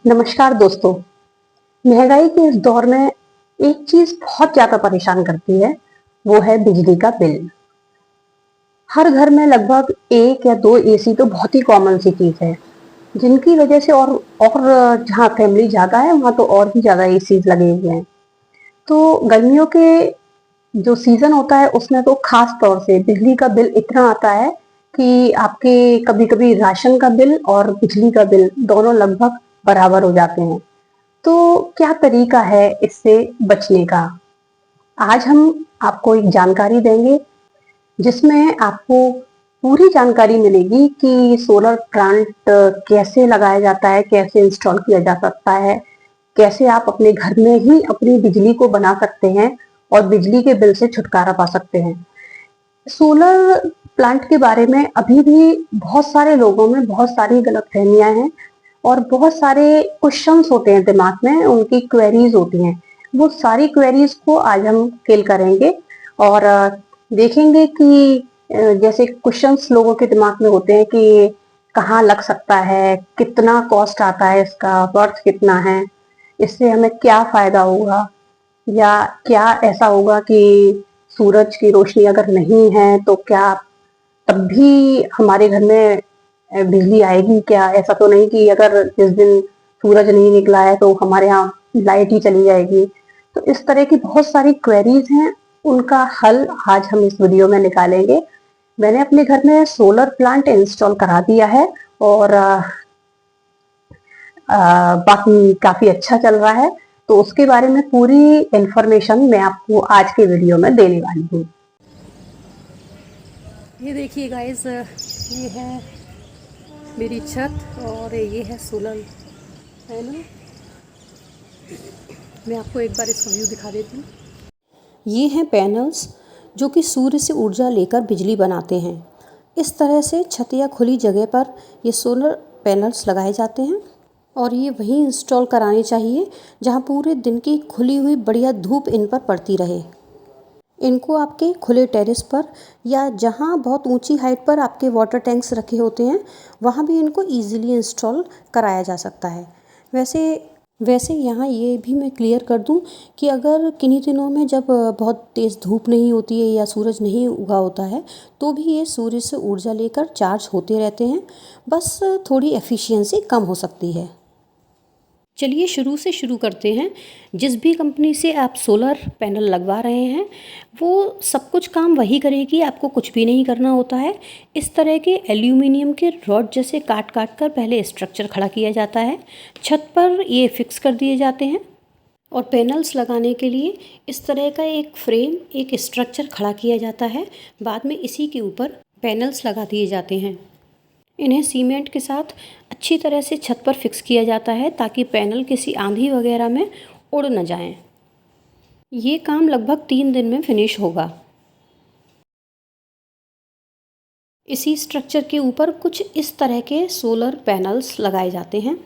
नमस्कार दोस्तों। महंगाई के इस दौर में एक चीज बहुत ज्यादा परेशान करती है, वो है बिजली का बिल। हर घर में लगभग एक या दो एसी तो बहुत ही कॉमन सी चीज है, जिनकी वजह से और जहाँ फैमिली ज्यादा है वहां तो और भी ज्यादा एसी लगे हुए हैं। तो गर्मियों के जो सीजन होता है उसमें तो खास तौर से बिजली का बिल इतना आता है कि आपके कभी कभी राशन का बिल और बिजली का बिल दोनों लगभग बराबर हो जाते हैं। तो क्या तरीका है इससे बचने का? आज हम आपको एक जानकारी देंगे, जिसमें आपको पूरी जानकारी मिलेगी कि सोलर प्लांट कैसे लगाया जाता है, कैसे इंस्टॉल किया जा सकता है, कैसे आप अपने घर में ही अपनी बिजली को बना सकते हैं और बिजली के बिल से छुटकारा पा सकते हैं। सोलर प्लांट के बारे में अभी भी बहुत सारे लोगों में बहुत सारी गलतफहमियां हैं और बहुत सारे क्वेश्चंस होते हैं दिमाग में, उनकी क्वेरीज होती हैं। वो सारी क्वेरीज को आज हम फिल करेंगे और देखेंगे कि जैसे क्वेश्चंस लोगों के दिमाग में होते हैं कि कहाँ लग सकता है, कितना कॉस्ट आता है, इसका वर्थ कितना है, इससे हमें क्या फायदा होगा, या क्या ऐसा होगा कि सूरज की रोशनी अगर नहीं है तो क्या तब भी हमारे घर में बिजली आएगी क्या? ऐसा तो नहीं कि अगर जिस दिन सूरज नहीं निकला है तो हमारे यहाँ लाइट ही चली जाएगी। तो इस तरह की बहुत सारी क्वेरीज हैं, उनका हल आज हम इस वीडियो में निकालेंगे। मैंने अपने घर में सोलर प्लांट इंस्टॉल करा दिया है और बाकी काफी अच्छा चल रहा है। तो उसके बारे में पूरी इंफॉर्मेशन मैं आपको आज के वीडियो में देने वाली हूँ। ये देखिए गाइस, ये है मेरी छत और ये है सोलर पैनल। मैं आपको एक बार इसका व्यू दिखा देती हूँ। ये हैं पैनल्स जो कि सूर्य से ऊर्जा लेकर बिजली बनाते हैं। इस तरह से छत या खुली जगह पर ये सोलर पैनल्स लगाए जाते हैं और ये वहीं इंस्टॉल कराने चाहिए जहाँ पूरे दिन की खुली हुई बढ़िया धूप इन पर पड़ती रहे। इनको आपके खुले टेरेस पर या जहाँ बहुत ऊंची हाइट पर आपके वाटर टैंक्स रखे होते हैं वहाँ भी इनको इजीली इंस्टॉल कराया जा सकता है। वैसे वैसे यहाँ ये भी मैं क्लियर कर दूँ कि अगर किन्हीं दिनों में जब बहुत तेज़ धूप नहीं होती है या सूरज नहीं उगा होता है तो भी ये सूर्य से ऊर्जा लेकर चार्ज होते रहते हैं, बस थोड़ी एफिशिएंसी कम हो सकती है। चलिए शुरू से शुरू करते हैं। जिस भी कंपनी से आप सोलर पैनल लगवा रहे हैं वो सब कुछ काम वही करेगी, आपको कुछ भी नहीं करना होता है। इस तरह के एल्यूमिनियम के रॉड जैसे काट काट कर पहले स्ट्रक्चर खड़ा किया जाता है, छत पर ये फिक्स कर दिए जाते हैं और पैनल्स लगाने के लिए इस तरह का एक फ्रेम, एक स्ट्रक्चर खड़ा किया जाता है। बाद में इसी के ऊपर पैनल्स लगा दिए जाते हैं। इन्हें सीमेंट के साथ अच्छी तरह से छत पर फिक्स किया जाता है ताकि पैनल किसी आंधी वगैरह में उड़ न जाएं। ये काम लगभग 3 दिन में फिनिश होगा। इसी स्ट्रक्चर के ऊपर कुछ इस तरह के सोलर पैनल्स लगाए जाते हैं।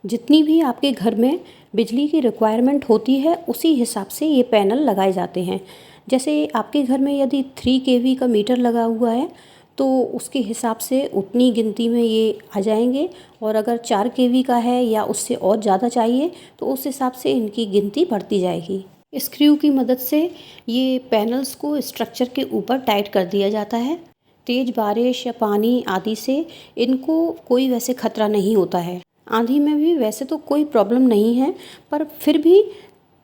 जितनी भी आपके घर में बिजली की रिक्वायरमेंट होती है उसी हिसाब से ये पैनल लगाए जाते हैं। जैसे आपके घर में यदि 3 केवी का मीटर लगा हुआ है तो उसके हिसाब से उतनी गिनती में ये आ जाएंगे, और अगर 4 केवी का है या उससे और ज़्यादा चाहिए तो उस हिसाब से इनकी गिनती बढ़ती जाएगी। स्क्रू की मदद से ये पैनल्स को स्ट्रक्चर के ऊपर टाइट कर दिया जाता है। तेज़ बारिश या पानी आदि से इनको कोई वैसे खतरा नहीं होता है। आंधी में भी वैसे तो कोई प्रॉब्लम नहीं है, पर फिर भी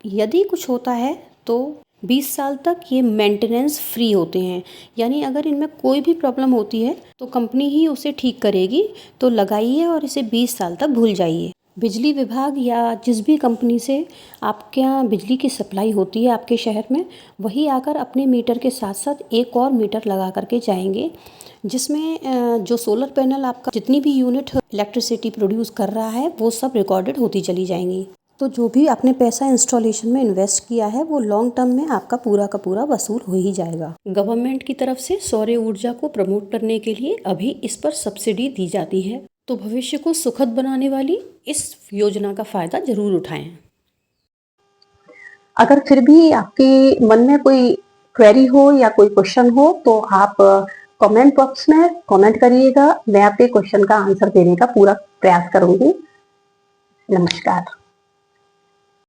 यदि कुछ होता है तो 20 साल तक ये मेंटेनेंस फ्री होते हैं। यानी अगर इनमें कोई भी प्रॉब्लम होती है तो कंपनी ही उसे ठीक करेगी। तो लगाइए और इसे 20 साल तक भूल जाइए। बिजली विभाग या जिस भी कंपनी से आपके यहाँ बिजली की सप्लाई होती है आपके शहर में, वही आकर अपने मीटर के साथ साथ एक और मीटर लगा करके जाएंगे, जिसमें जो सोलर पैनल आपका जितनी भी यूनिट इलेक्ट्रिसिटी प्रोड्यूस कर रहा है वो सब रिकॉर्डेड होती चली जाएंगी। तो जो भी आपने पैसा इंस्टॉलेशन में इन्वेस्ट किया है वो लॉन्ग टर्म में आपका पूरा का पूरा वसूल हो ही जाएगा। गवर्नमेंट की तरफ से सौर ऊर्जा को प्रमोट करने के लिए अभी इस पर सब्सिडी दी जाती है, तो भविष्य को सुखद बनाने वाली इस योजना का फायदा जरूर उठाएं। अगर फिर भी आपके मन में कोई क्वेरी हो या कोई क्वेश्चन हो तो आप कमेंट बॉक्स में कमेंट करिएगा, मैं आपके क्वेश्चन का आंसर देने का पूरा प्रयास करूंगी। नमस्कार।